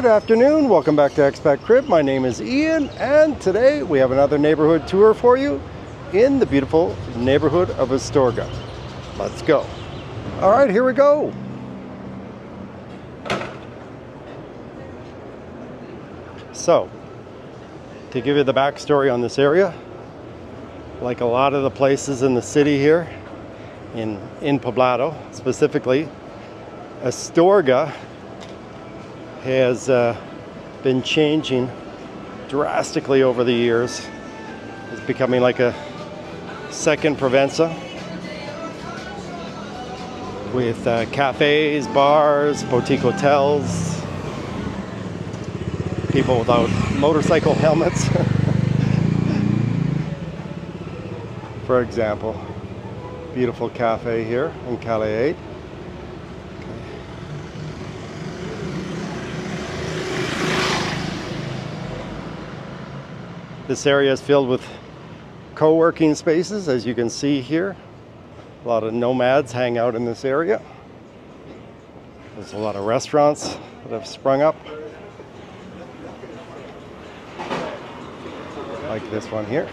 afternoon, welcome back to Expat Crib. My name is Ian, and today we have another neighborhood tour for you in the beautiful neighborhood of Astorga. Let's go. All right, here we go. So, to give you the backstory on this area, like a lot of the places in the city here, in Poblado specifically, Astorga has been changing drastically over the years. It's becoming like a second Provenza with cafes, bars, boutique hotels, people without motorcycle helmets, for example. Beautiful cafe here in Calle 8. This area is filled with co-working spaces, as you can see here. A lot of nomads hang out in this area. There's a lot of restaurants that have sprung up, like this one here.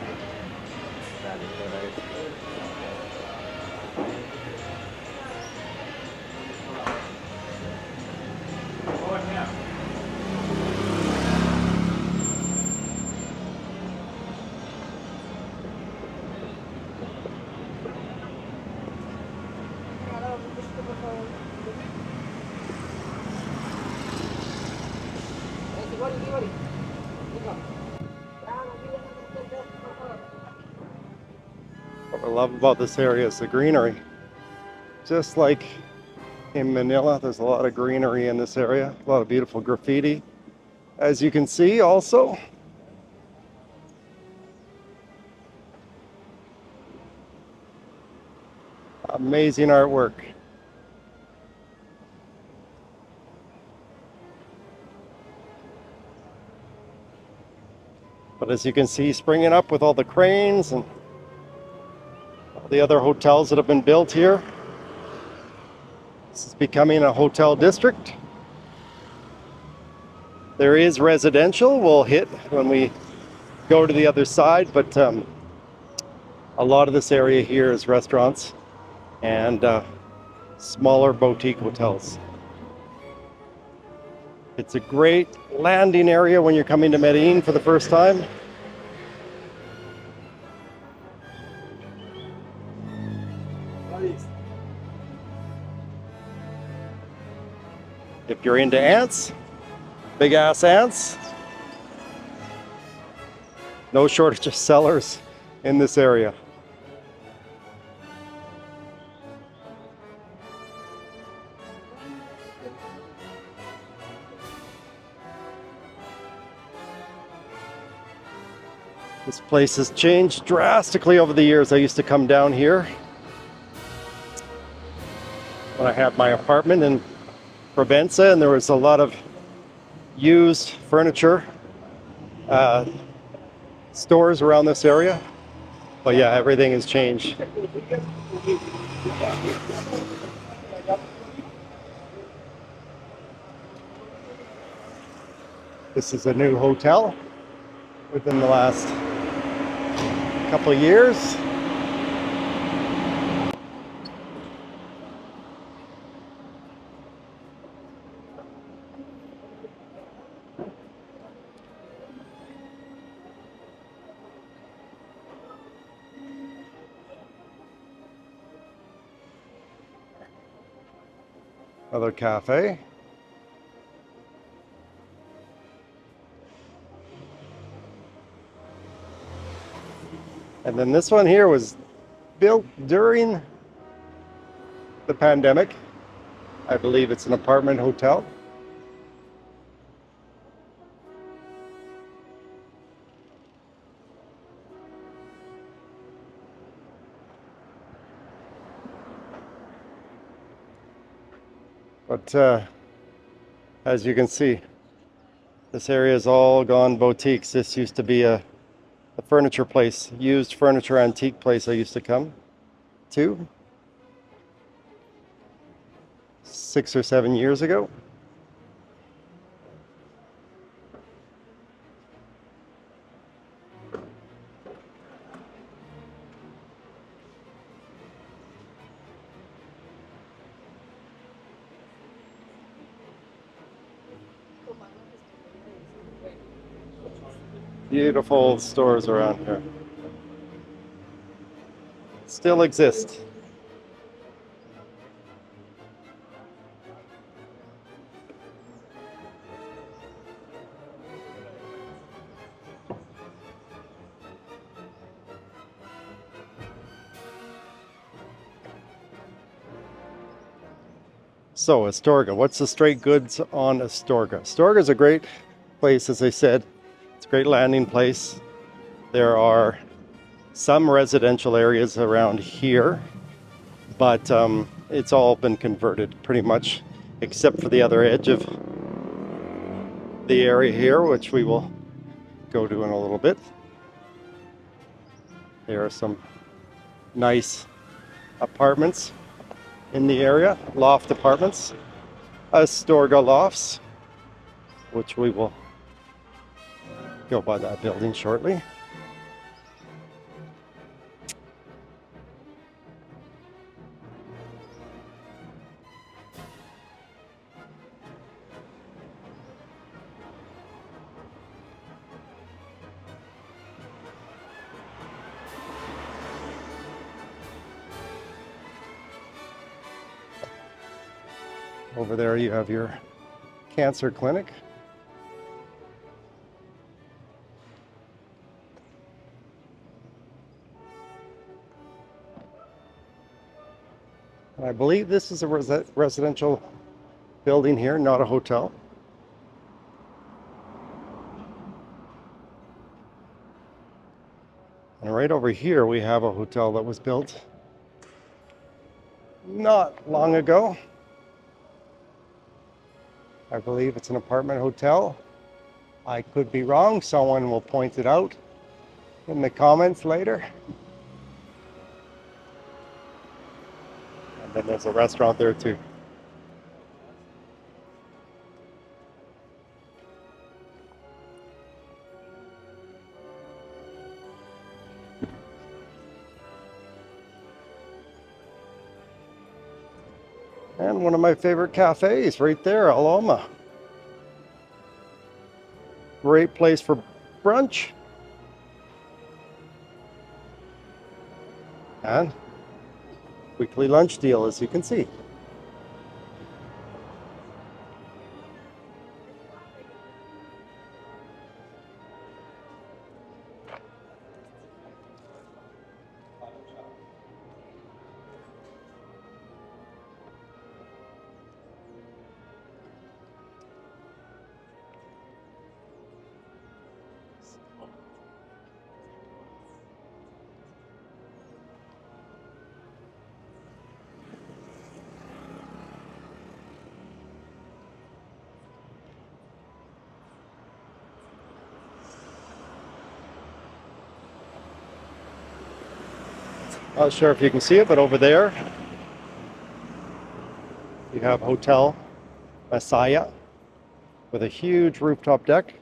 What I love about this area is the greenery. Just like in Manila, there's a lot of greenery in this area, a lot of beautiful graffiti. As you can see also, amazing artwork. But as you can see, springing up with all the cranes and all the other hotels that have been built here, this is becoming a hotel district. There is residential we'll hit when we go to the other side, but a lot of this area here is restaurants and smaller boutique hotels. It's a great landing area when you're coming to Medellin for the first time. If you're into ants, big ass ants, no shortage of sellers in this area. This place has changed drastically over the years. I used to come down here when I had my apartment in Provenza, and there was a lot of used furniture stores around this area. But yeah, everything has changed. This is a new hotel within the last couple of years. Another cafe. And then this one here was built during the pandemic. I believe it's an apartment hotel. But as you can see, this area is all gone boutiques. This used to be a furniture place, used furniture antique place I used to come to 6 or 7 years ago. Beautiful stores around here. Still exist. So Astorga, what's the straight goods on Astorga? Astorga is a great place, as I said. It's a great landing place. There are some residential areas around here, but it's all been converted pretty much, except for the other edge of the area here, which we will go to in a little bit. There are some nice apartments in the area, loft apartments, Astorga lofts, which we will go by that building shortly. Over there you have your cancer clinic. I believe this is a residential building here, not a hotel. And right over here we have a hotel that was built not long ago. I believe it's an apartment hotel. I could be wrong. Someone will point it out in the comments later. And then there's a restaurant there too. And one of my favorite cafes right there, Aloma. Great place for brunch. And weekly lunch deal, as you can see. Not sure if you can see it, but over there you have Hotel Messiah with a huge rooftop deck.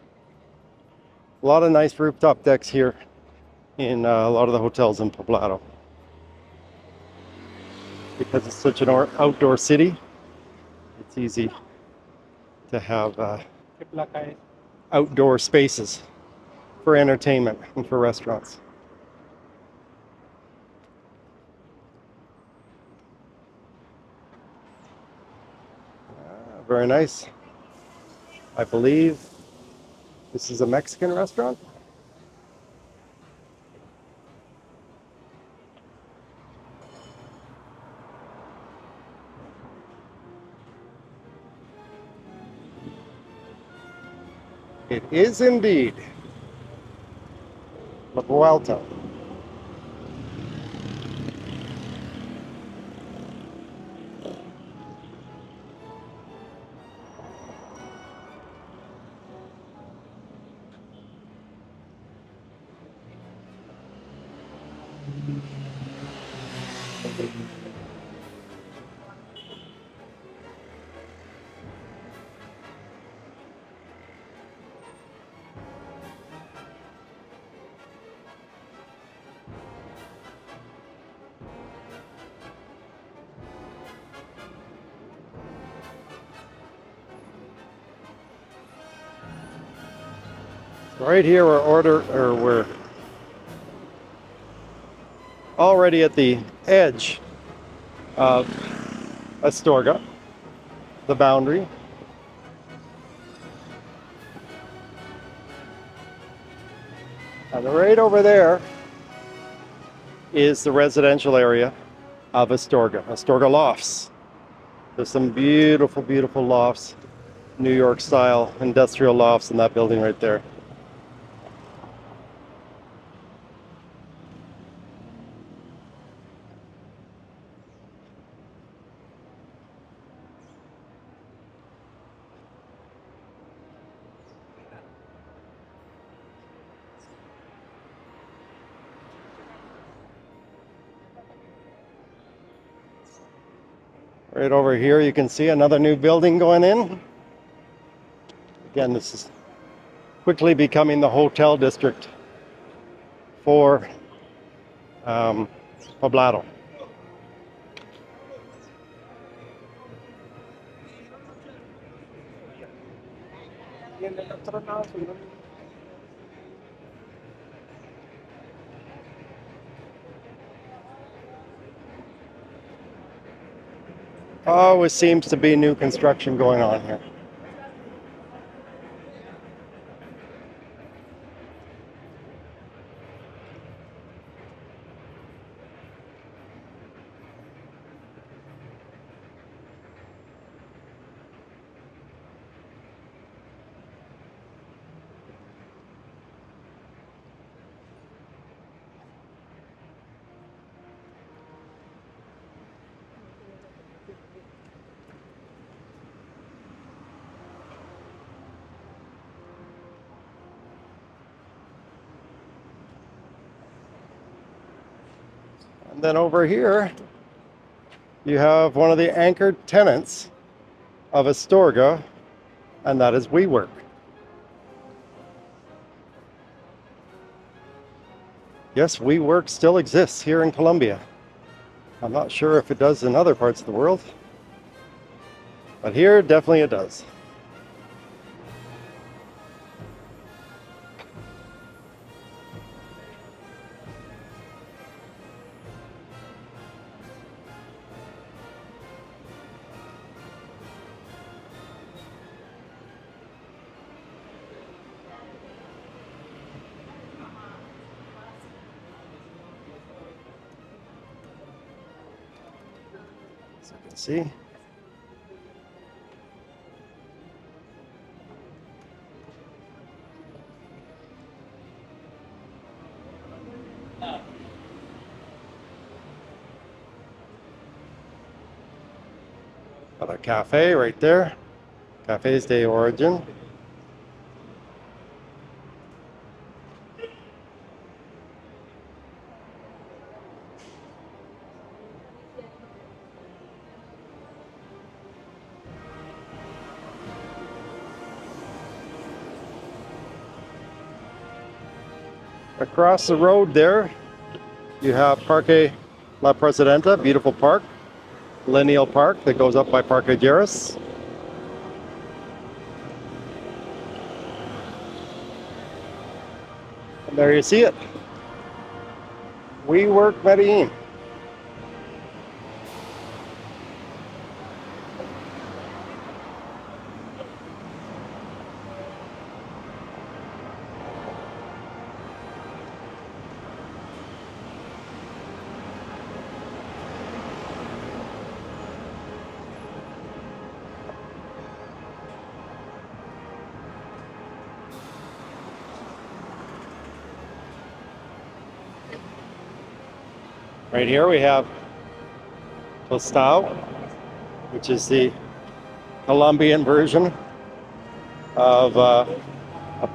A lot of nice rooftop decks here in a lot of the hotels in Poblado. Because it's such an outdoor city, it's easy to have outdoor spaces for entertainment and for restaurants. Very nice. I believe this is a Mexican restaurant. It is indeed La Vuelta. Right here we're already at the edge of Astorga, the boundary. And right over there is the residential area of Astorga lofts. There's some beautiful, beautiful lofts, New York style industrial lofts in that building right there. Right over here you can see another new building going in. Again, this is quickly becoming the hotel district for Poblado. Always seems to be new construction going on here. And then over here, you have one of the anchored tenants of Astorga, and that is WeWork. Yes, WeWork still exists here in Colombia. I'm not sure if it does in other parts of the world, but here definitely it does. So you can see. Got a cafe right there. Cafés de Origin. Across the road there, you have Parque La Presidenta, beautiful park, lineal park that goes up by Parque Jerez. And there you see it. WeWork Medellin. Right here we have Tostado, which is the Colombian version of a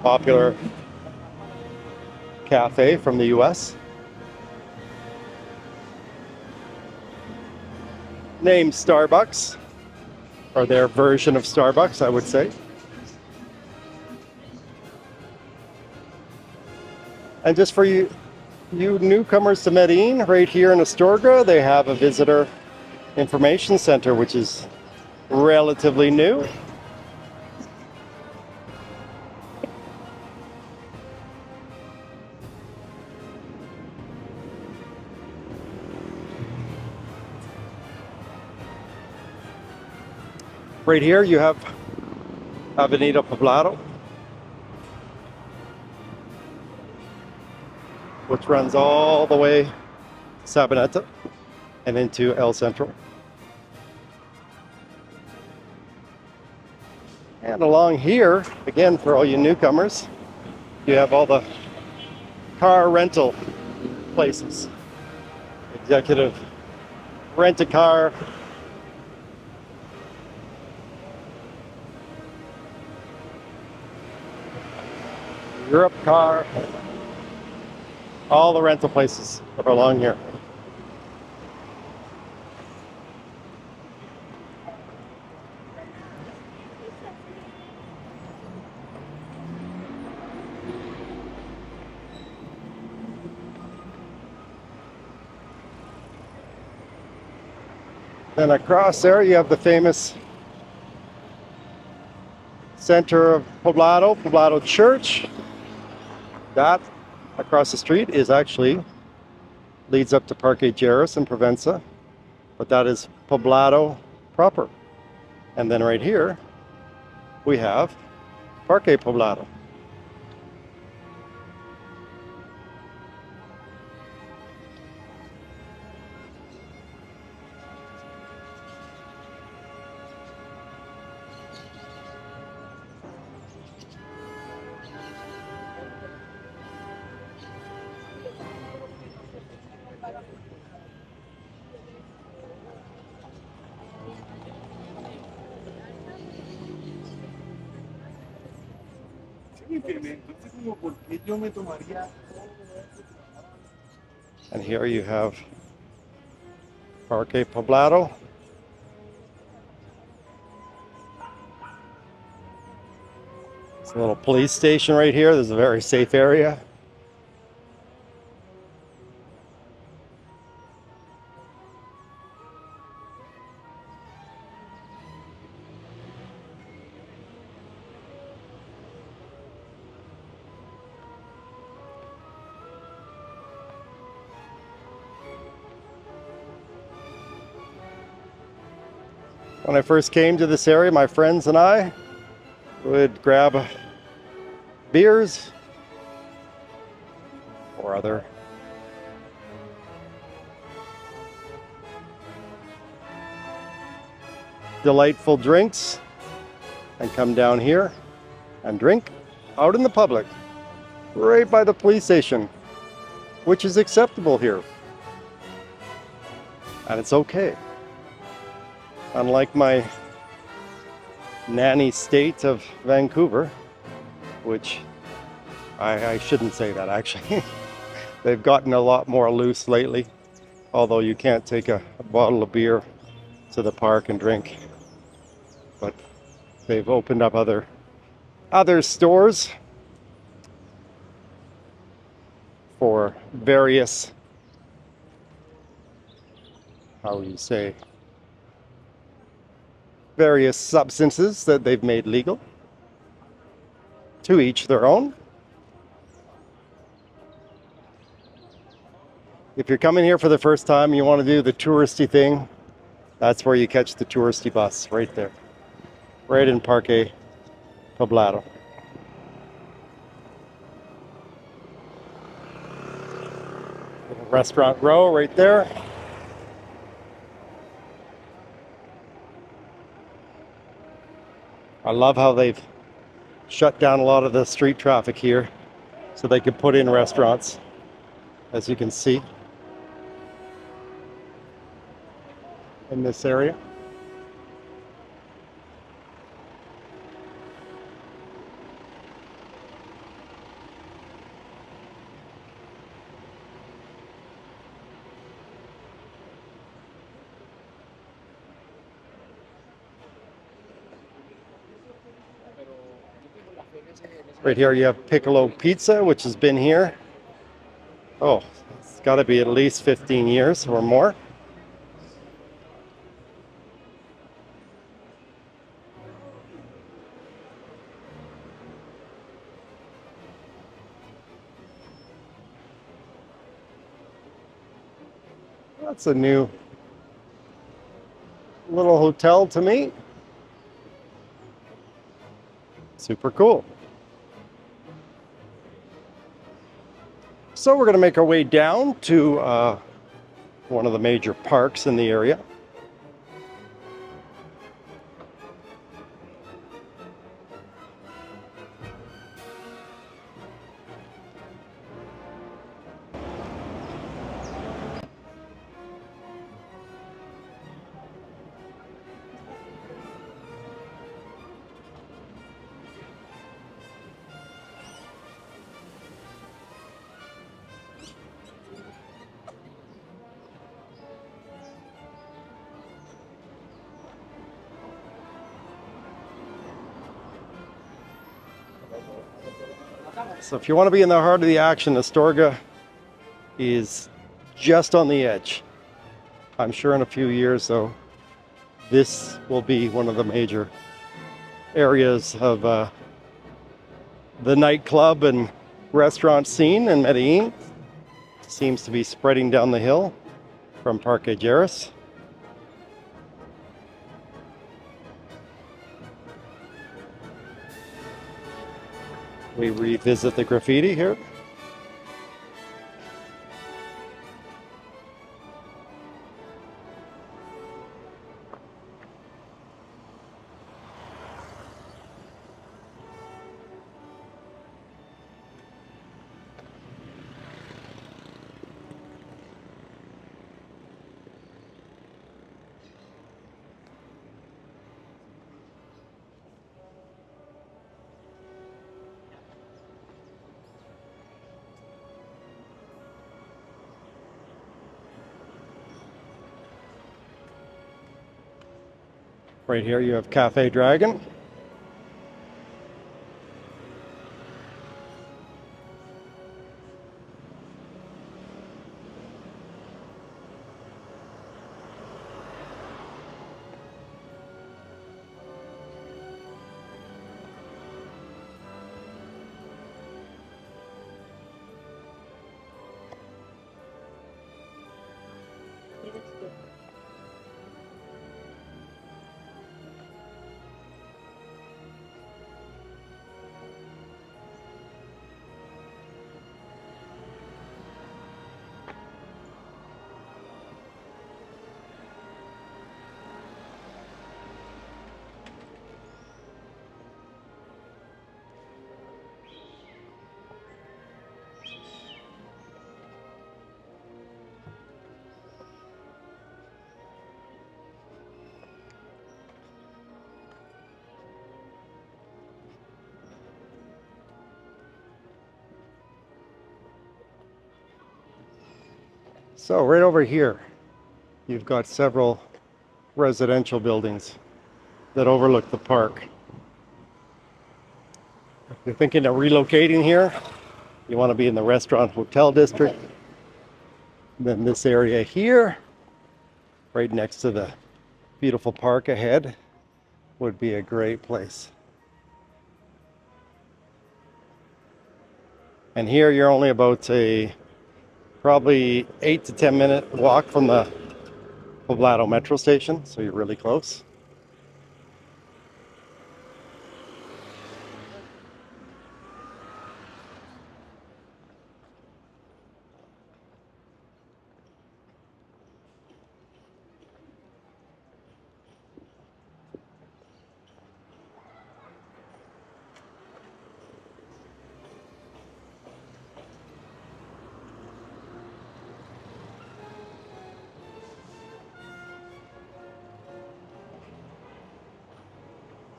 popular cafe from the US. Named Starbucks, or their version of Starbucks, I would say. And just for you newcomers to Medellin, right here in Astorga, they have a visitor information center, which is relatively new. Right here you have Avenida Poblado, which runs all the way to Sabaneta and into El Centro. And along here, again for all you newcomers, you have all the car rental places. Executive Rent a Car, Europe Car, all the rental places that are along here. Then across there you have the famous center of Poblado, Poblado Church. That across the street is actually leads up to Parque Jarris in Provenza, but that is Poblado proper. And then right here we have Parque Poblado. And here you have Parque Poblado. It's a little police station right here. This is a very safe area. When I first came to this area, my friends and I would grab beers or other delightful drinks and come down here and drink out in the public, right by the police station, which is acceptable here. And it's okay. Unlike my nanny state of Vancouver, which I shouldn't say that actually. They've gotten a lot more loose lately, although you can't take a bottle of beer to the park and drink. But they've opened up other stores for various, how would you say, various substances that they've made legal. To each their own. If you're coming here for the first time and you want to do the touristy thing, that's where you catch the touristy bus, right there. Right in Parque Poblado. Little restaurant row right there. I love how they've shut down a lot of the street traffic here so they could put in restaurants, as you can see in this area. Right here you have Piccolo Pizza, which has been here, oh, it's got to be at least 15 years or more. That's a new little hotel to me. Super cool. So we're going to make our way down to one of the major parks in the area. So if you want to be in the heart of the action, Astorga is just on the edge. I'm sure in a few years, though, this will be one of the major areas of the nightclub and restaurant scene in Medellin. Seems to be spreading down the hill from Parque Poblado. We revisit the graffiti here. Right here you have Cafe Dragon. So right over here, you've got several residential buildings that overlook the park. If you're thinking of relocating here, you want to be in the restaurant hotel district, then this area here, right next to the beautiful park ahead, would be a great place. And here you're only about a probably 8 to 10 minute walk from the Poblado metro station, so you're really close.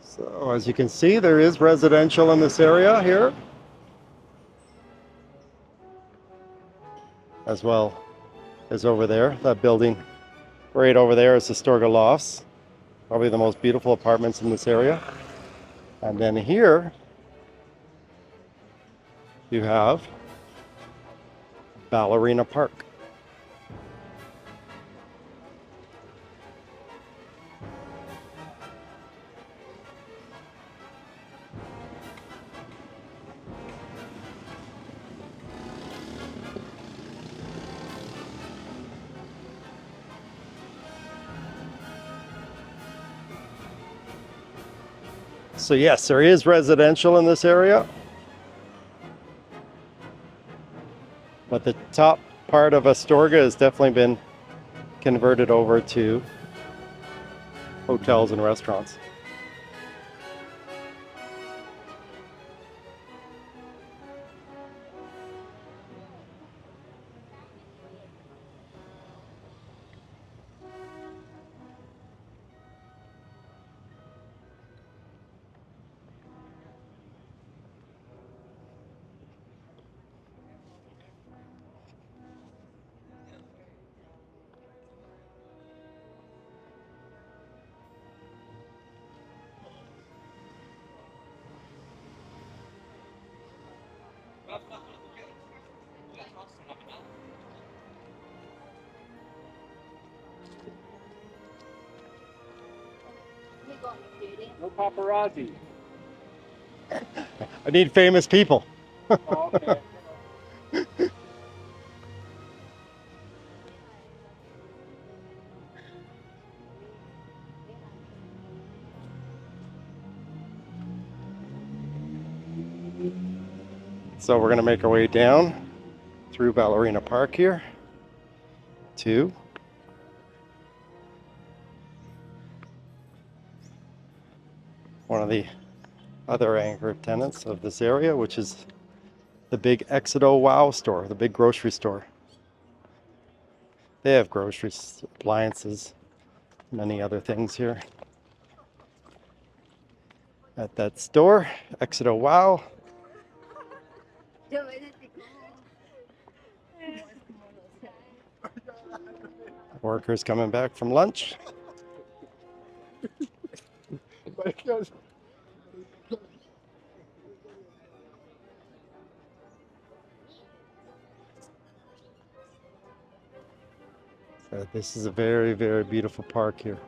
So as you can see, there is residential in this area here, as well as over there. That building right over there is Astorga Lofts, probably the most beautiful apartments in this area. And then here you have Ballerina Park. So yes, there is residential in this area, but the top part of Astorga has definitely been converted over to hotels and restaurants. No paparazzi. I need famous people. Oh, okay. So we're gonna make our way down through Ballerina Park here to one of the other anchor tenants of this area, which is the big Exito Wow store, the big grocery store. They have groceries, appliances, many other things here at that store, Exito Wow. Workers coming back from lunch. This is a very, very beautiful park here.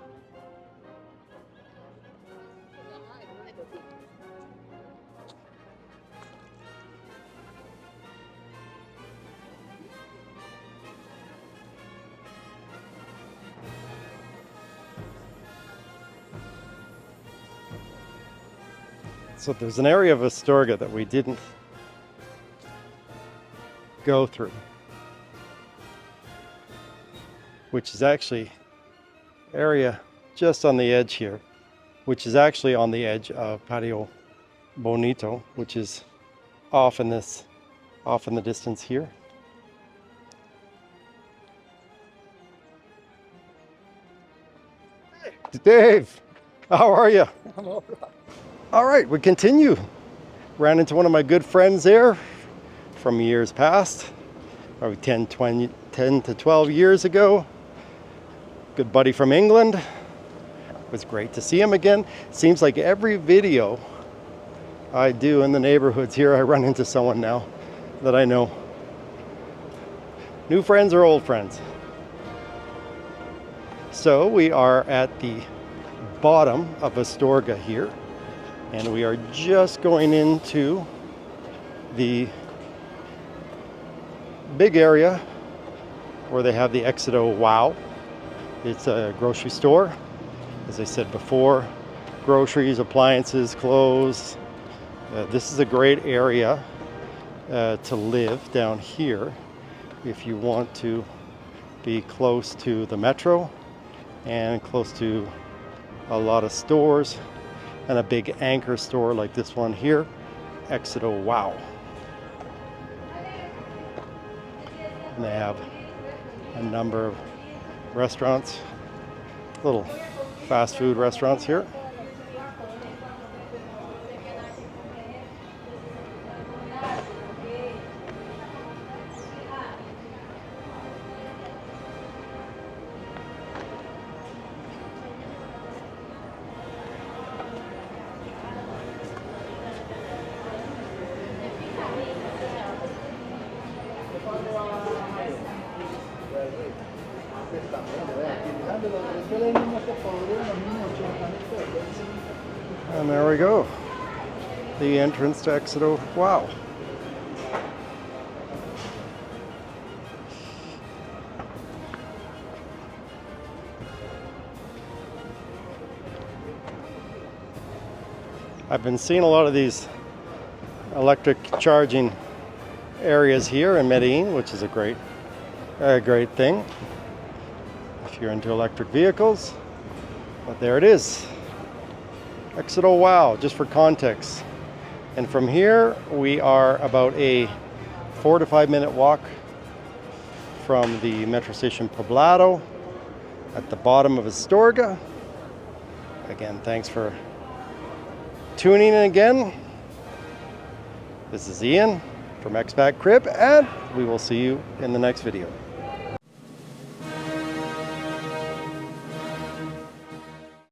So there's an area of Astorga that we didn't go through, which is actually area just on the edge here, which is actually on the edge of Patio Bonito, which is off in the distance here. Dave, how are you? I'm all right. All right, we continue. Ran into one of my good friends there from years past, probably 10 to 12 years ago. Good buddy from England. It was great to see him again. Seems like every video I do in the neighborhoods here, I run into someone now that I know. New friends or old friends. So we are at the bottom of Astorga here, and we are just going into the big area where they have the Exito Wow. It's a grocery store. As I said before, groceries, appliances, clothes. This is a great area to live down here if you want to be close to the metro and close to a lot of stores and a big anchor store like this one here, Exito Wow. And they have a number of restaurants, little fast food restaurants here. And there we go. The entrance to Exito Wow. I've been seeing a lot of these electric charging areas here in Medellin, which is a great thing if you're into electric vehicles. But there it is, Exito Wow, just for context. And from here, we are about a 4 to 5 minute walk from the metro station Poblado at the bottom of Astorga. Again, thanks for tuning in again. This is Ian from Expat Crib, and we will see you in the next video.